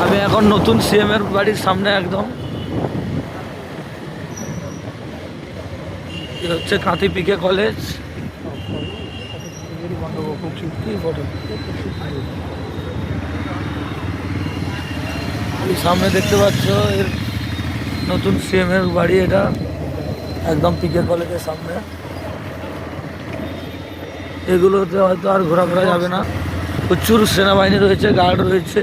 আমি এখন নতুন সিএম এর বাড়ির সামনে একদম হচ্ছে কাঁথি পিকে কলেজ। সামনে দেখতে পাচ্ছ এর নতুন সিএম এর বাড়ি, এটা একদম পিকে কলেজের সামনে। এগুলোতে হয়তো আর ঘোরাফেরা যাবে না, প্রচুর সেনাবাহিনী রয়েছে, গার্ড রয়েছে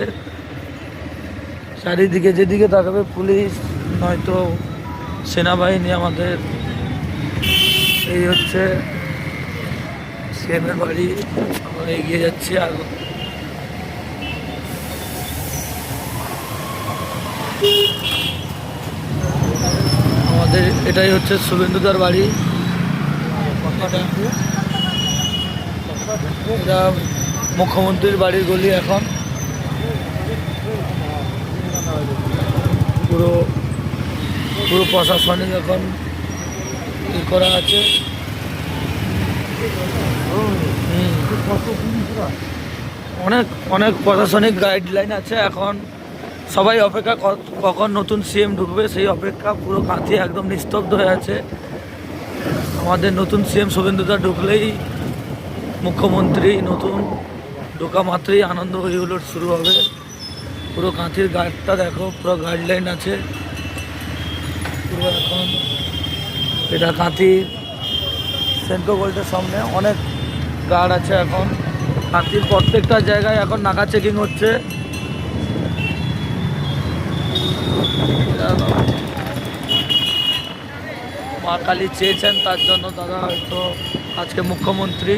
চারিদিকে, যেদিকে তাকাবে পুলিশ নয়তো সেনাবাহিনী আমাদের। এই হচ্ছে সিএমের বাড়ি, আমরা এগিয়ে যাচ্ছি। আর আমাদের এটাই হচ্ছে শুভেন্দুদার বাড়ি। এটা মুখ্যমন্ত্রীর বাড়ির গলি। এখন পুরো পুরো প্রশাসনিক এখন করা আছে। অনেক অনেক প্রশাসনিক গাইডলাইন আছে। এখন সবাই অপেক্ষা কখন নতুন সিএম ঢুকবে, সেই অপেক্ষা। পুরো কাঁথি একদম নিস্তব্ধ হয়ে আছে। আমাদের নতুন সিএম শুভেন্দুদা ঢুকলেই মুখ্যমন্ত্রী নতুন ঢোকা মাত্রই আনন্দ হয়ে হুল্লোড় শুরু হবে। পুরো কাঁথির গার্ডটা দেখো, পুরো গাইডলাইন আছে পুরো। এখন এটা কাঁথি সেন্ট্রো গোল্ডের সামনে অনেক গার্ড আছে। এখন কাঁথির প্রত্যেকটা জায়গায় এখন নাকা চেকিং হচ্ছে। মা কালী চেয়েছেন, তার জন্য দাদা হয়তো আজকে মুখ্যমন্ত্রী